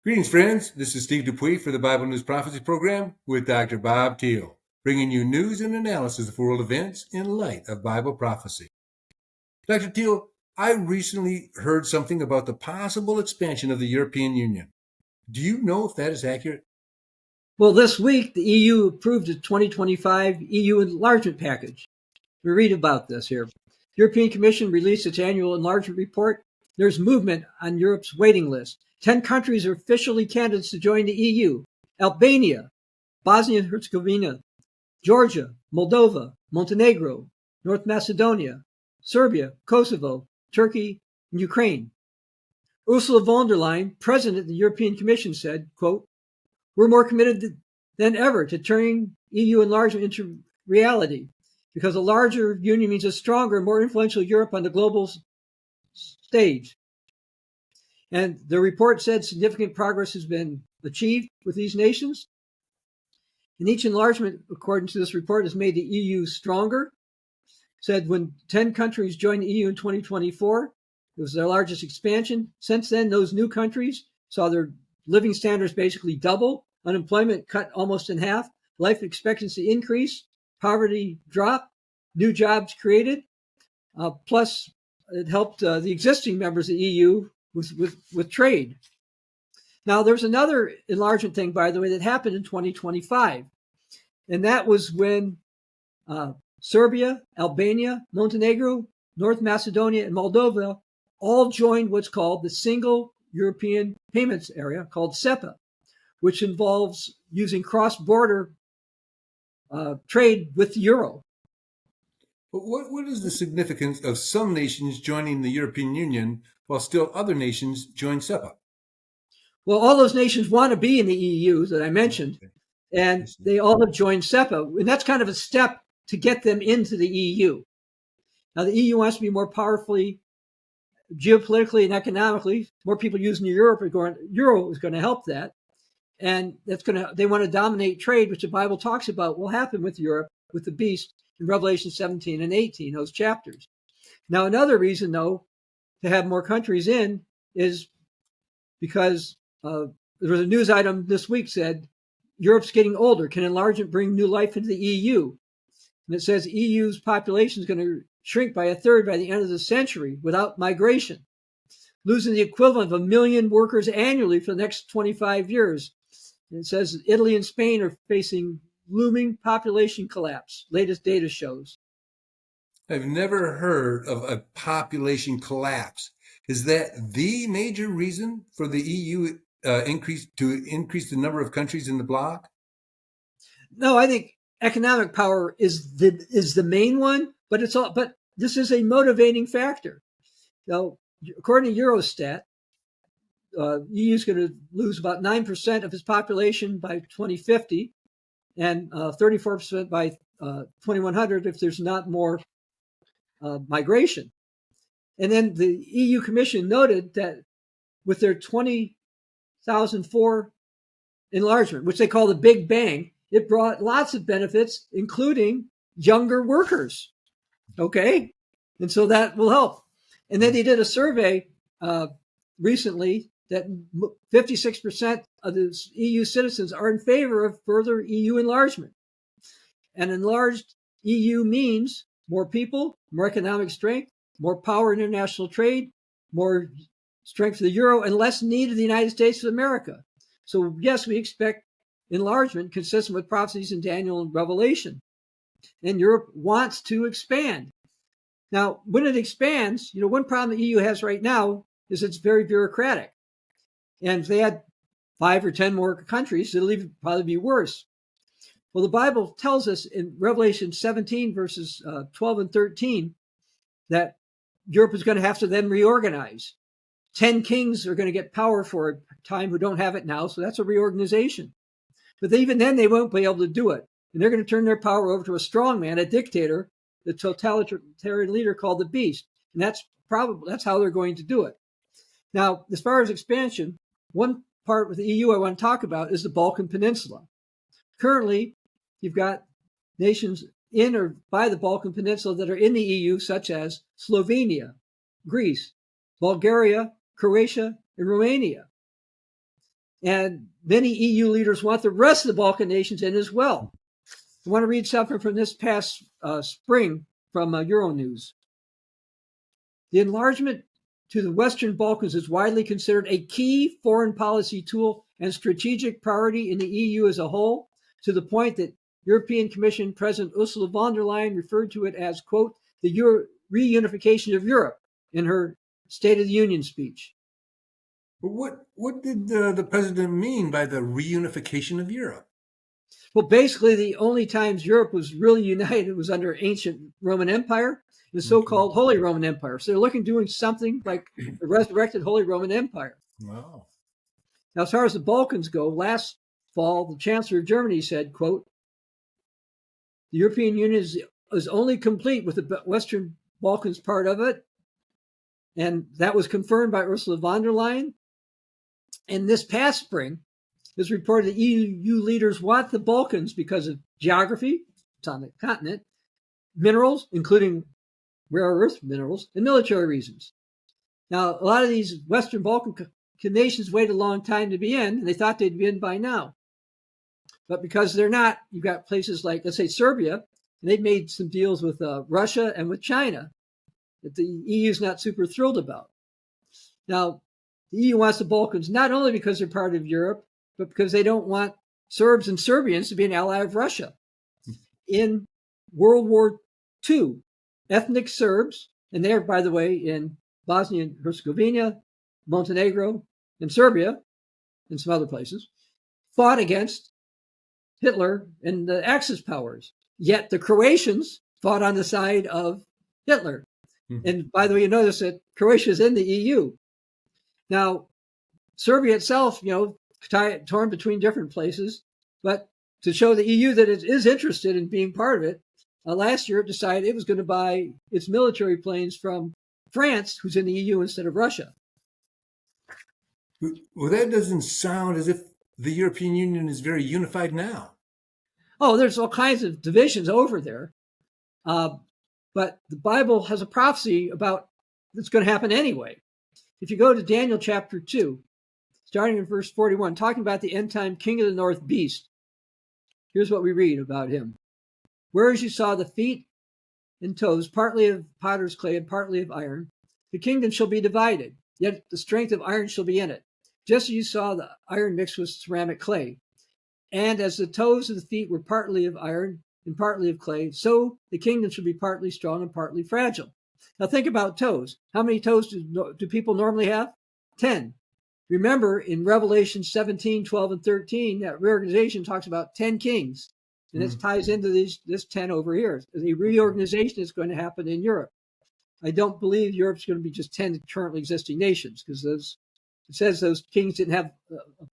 Greetings, friends. This is Steve Dupuy for the Bible News Prophecy Program with Dr. Bob Teal, bringing you news and analysis of world events in light of Bible prophecy. Dr. Teal, I recently heard something about the possible expansion of the European Union. Do you know if that is accurate? Well, this week, the EU approved the 2025 EU Enlargement Package. We read about this here. The European Commission released its annual enlargement report. There's movement on Europe's waiting list. 10 countries are officially candidates to join the EU. Albania, Bosnia and Herzegovina, Georgia, Moldova, Montenegro, North Macedonia, Serbia, Kosovo, Turkey, and Ukraine. Ursula von der Leyen, president of the European Commission, said, quote, "We're more committed than ever to turning EU enlargement into reality because a larger union means a stronger, more influential Europe on the global stage." And the report said significant progress has been achieved with these nations. And each enlargement, according to this report, has made the EU stronger. Said when 10 countries joined the EU in 2024, it was their largest expansion. Since then, those new countries saw their living standards basically double, unemployment cut almost in half, life expectancy increase, poverty drop, new jobs created. Plus, it helped the existing members of the EU with trade. Now, there's another enlargement thing, by the way, that happened in 2025. And that was when Serbia, Albania, Montenegro, North Macedonia, and Moldova all joined what's called the Single European Payments Area, called SEPA, which involves using cross-border trade with the euro. But what is the significance of some nations joining the European Union while still other nations join SEPA? Well, all those nations want to be in the EU that I mentioned, and they all have joined SEPA. And that's kind of a step to get them into the EU. Now, the EU wants to be more powerfully, geopolitically and economically. More people using the euro is going to help that. And they want to dominate trade, which the Bible talks about will happen with Europe, with the beast in Revelation 17 and 18, those chapters. Now, another reason, though, to have more countries in is because there was a news item this week said, Europe's getting older. Can enlargement bring new life into the EU? And it says EU's population is going to shrink by a third by the end of the century without migration, losing the equivalent of 1 million workers annually for the next 25 years. And it says Italy and Spain are facing looming population collapse, latest data shows. I've never heard of a population collapse. Is that the major reason for the EU increase the number of countries in the bloc? No, I think economic power is the main one, but this is a motivating factor. Now, according to Eurostat, EU is going to lose about 9% of its population by 2050 and 34% by 2100 if there's not more migration. And then the EU Commission noted that with their 2004 enlargement, which they call the Big Bang, it brought lots of benefits, including younger workers. Okay? And so that will help. And then they did a survey recently that 56% of the EU citizens are in favor of further EU enlargement. An enlarged EU means more people, more economic strength, more power in international trade, more strength for the euro, and less need of the United States of America. So yes, we expect enlargement consistent with prophecies in Daniel and Revelation. And Europe wants to expand. Now, when it expands, one problem the EU has right now is it's very bureaucratic. And if they had 5 or 10 more countries, it'll even probably be worse. Well, the Bible tells us in Revelation 17, verses 12 and 13, that Europe is going to have to then reorganize. 10 kings are going to get power for a time who don't have it now, so that's a reorganization. But even then, they won't be able to do it. And they're going to turn their power over to a strongman, a dictator, the totalitarian leader called the beast. And that's how they're going to do it. Now, as far as expansion, one part with the EU I want to talk about is the Balkan Peninsula. Currently, you've got nations in or by the Balkan Peninsula that are in the EU, such as Slovenia, Greece, Bulgaria, Croatia, and Romania. And many EU leaders want the rest of the Balkan nations in as well. I want to read something from this past spring from Euronews. The enlargement to the Western Balkans is widely considered a key foreign policy tool and strategic priority in the EU as a whole, to the point that European Commission President Ursula von der Leyen referred to it as, quote, the reunification of Europe in her State of the Union speech. But what did the president mean by the reunification of Europe? Well, basically, the only times Europe was really united was under ancient Roman Empire, the so-called Holy Roman Empire. So they're looking doing something like the resurrected Holy Roman Empire. Wow. Now, as far as the Balkans go, last fall, the Chancellor of Germany said, quote, the European Union is only complete with the Western Balkans part of it. And that was confirmed by Ursula von der Leyen. And this past spring, it's reported that EU leaders want the Balkans because of geography, it's on the continent, minerals, including rare earth minerals, and military reasons. Now, a lot of these Western Balkan nations waited a long time to be in, and they thought they'd be in by now. But because they're not, you've got places like, let's say, Serbia, and they've made some deals with Russia and with China that the EU is not super thrilled about. Now, the EU wants the Balkans not only because they're part of Europe, but because they don't want Serbs and Serbians to be an ally of Russia. In World War II, ethnic Serbs, and they're, by the way, in Bosnia and Herzegovina, Montenegro, and Serbia, and some other places, fought against Hitler and the Axis powers. Yet the Croatians fought on the side of Hitler. And by the way, you notice that Croatia is in the EU. Now, Serbia itself, torn between different places, but to show the EU that it is interested in being part of it, last year it decided it was going to buy its military planes from France, who's in the EU, instead of Russia. Well, that doesn't sound as if the European Union is very unified now. Oh, there's all kinds of divisions over there. But the Bible has a prophecy about that's going to happen anyway. If you go to Daniel chapter 2, starting in verse 41, talking about the end time king of the north beast, here's what we read about him. Whereas you saw the feet and toes, partly of potter's clay and partly of iron, the kingdom shall be divided, yet the strength of iron shall be in it, just as you saw the iron mixed with ceramic clay. And as the toes of the feet were partly of iron and partly of clay, so the kingdom shall be partly strong and partly fragile. Now think about toes. How many toes do people normally have? 10. Remember, in Revelation 17, 12, and 13, that reorganization talks about 10 kings. And this ties into this 10 over here. The reorganization is going to happen in Europe. I don't believe Europe's going to be just 10 currently existing nations, because it says those kings didn't have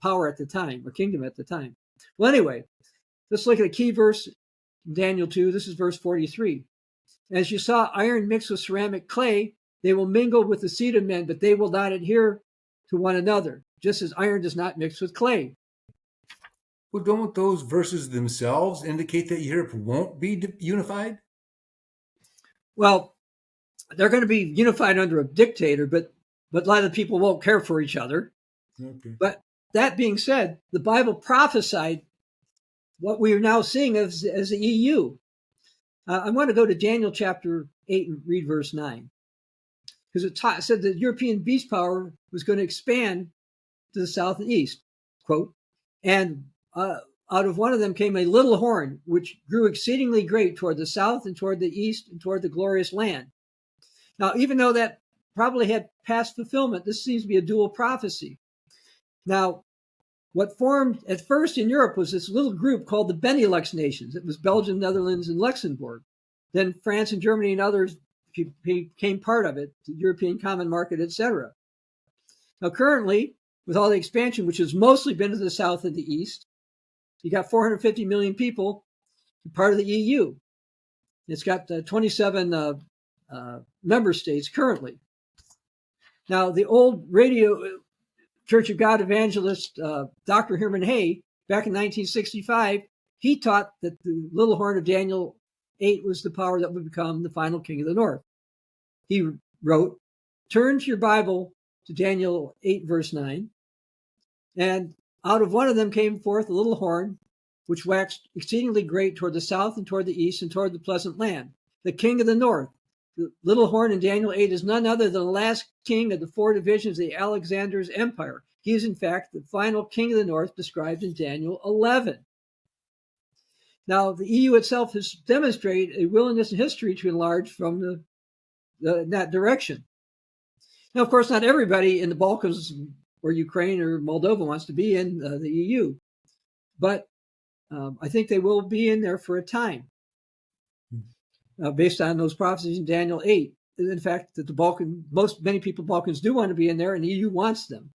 power at the time, or kingdom at the time. Well, anyway, let's look at a key verse in Daniel 2. This is verse 43. As you saw iron mixed with ceramic clay, they will mingle with the seed of men, but they will not adhere to one another, just as iron does not mix with clay. Well, don't those verses themselves indicate that Europe won't be unified? Well, they're going to be unified under a dictator, but a lot of people won't care for each other. Okay. But that being said, the Bible prophesied what we are now seeing as the EU. I want to go to Daniel chapter 8 and read verse 9. Because it said that European beast power was going to expand to the south and east, quote, and out of one of them came a little horn, which grew exceedingly great toward the south and toward the east and toward the glorious land. Now, even though that probably had past fulfillment, this seems to be a dual prophecy. Now, what formed at first in Europe was this little group called the Benelux nations. It was Belgium, Netherlands, and Luxembourg. Then France and Germany and others became part of it, the European Common Market, etc. Now, currently, with all the expansion, which has mostly been to the south and the east, you got 450 million people part of the EU. It's got 27 member states currently. Now, the old radio Church of God evangelist Dr. Herman Hay, back in 1965, he taught that the little horn of Daniel 8 was the power that would become the final king of the north. He wrote, turn to your Bible to Daniel 8, verse 9. And Out of one of them came forth a little horn, which waxed exceedingly great toward the south and toward the east and toward the pleasant land. The king of the north. The little horn in Daniel 8 is none other than the last king of the four divisions of the Alexander's empire. He is, in fact, the final king of the north described in Daniel 11. Now, the EU itself has demonstrated a willingness in history to enlarge from that direction. Now, of course, not everybody in the Balkans or Ukraine or Moldova wants to be in the EU, but I think they will be in there for a time, based on those prophecies in Daniel 8. In fact, that many people in Balkans do want to be in there, and the EU wants them.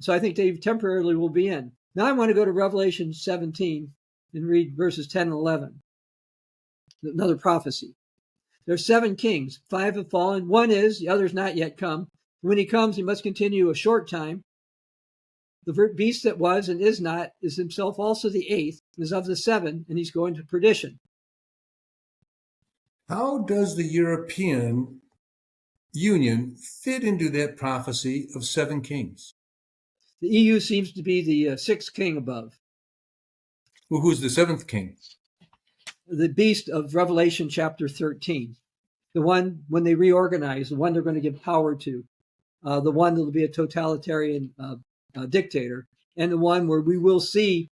So I think they temporarily will be in. Now I want to go to Revelation 17 and read verses 10 and 11. Another prophecy. There's 7 kings. 5 have fallen. One is, the other's not yet come. When he comes, he must continue a short time. The beast that was and is not is himself also the 8th, is of the 7, and he's going to perdition. How does the European Union fit into that prophecy of 7 kings? The EU seems to be the 6th king above. Well, who's the 7th king? The beast of Revelation chapter 13. The one, when they reorganize, the one they're going to give power to. The one that will be a totalitarian dictator. And the one where we will see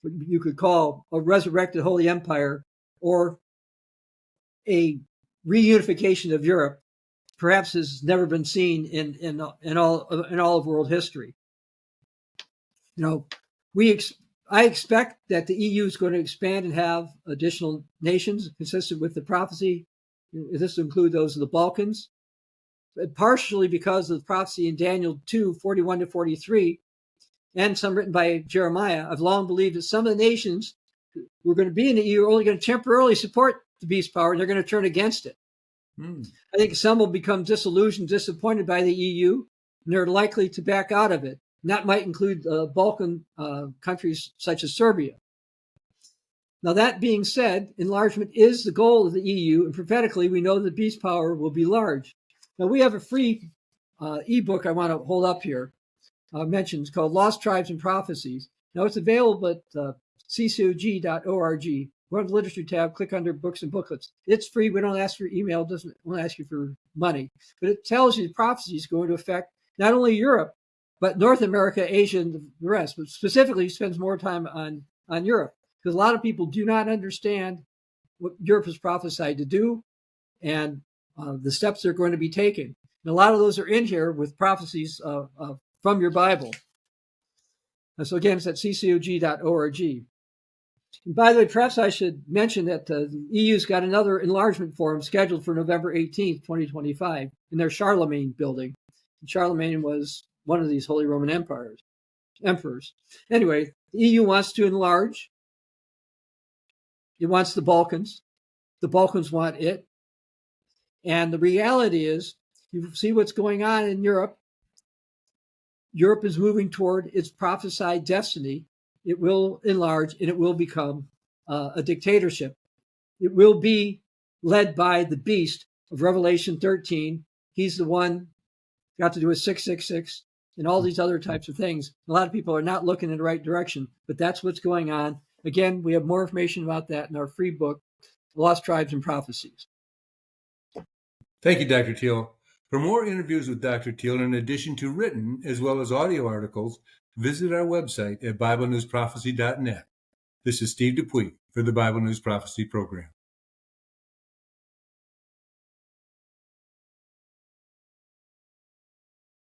what you could call a resurrected Holy Empire or a reunification of Europe, perhaps has never been seen in all of world history. I expect that the EU is going to expand and have additional nations consistent with the prophecy. This will include those of the Balkans, partially because of the prophecy in Daniel 2:41 to 43, and some written by Jeremiah. I've long believed that some of the nations who are going to be in the EU are only going to temporarily support the beast power, and they're going to turn against it. I think some will become disillusioned, disappointed by the EU, and they're likely to back out of it. And that might include Balkan countries such as Serbia. Now, that being said, enlargement is the goal of the EU, and prophetically, we know the beast power will be large. Now, we have a free ebook I want to hold up here, mentioned, called Lost Tribes and Prophecies. Now, it's available at ccog.org. Go to the literature tab, click under books and booklets. It's free. We don't ask for email. It doesn't ask you for money. But it tells you the prophecy is going to affect not only Europe, but North America, Asia, and the rest. But specifically, spends more time on Europe. Because a lot of people do not understand what Europe is prophesied to do and the steps they're going to be taking. And a lot of those are in here with prophecies from your Bible. And so again, it's at ccog.org. And by the way, perhaps I should mention that the EU's got another enlargement forum scheduled for November 18th, 2025, in their Charlemagne building. And Charlemagne was one of these Holy Roman emperors. Anyway, the EU wants to enlarge. It wants the Balkans. The Balkans want it. And the reality is, you see what's going on in Europe. Europe is moving toward its prophesied destiny. It will enlarge and it will become a dictatorship. It will be led by the beast of Revelation 13. He's the one got to do with 666 and all these other types of things. A lot of people are not looking in the right direction, but that's what's going on. Again, we have more information about that in our free book, Lost Tribes and Prophecies. Thank you, Dr. Teal. For more interviews with Dr. Teal, in addition to written as well as audio articles, visit our website at BibleNewsProphecy.net. This is Steve Dupuy for the Bible News Prophecy Program.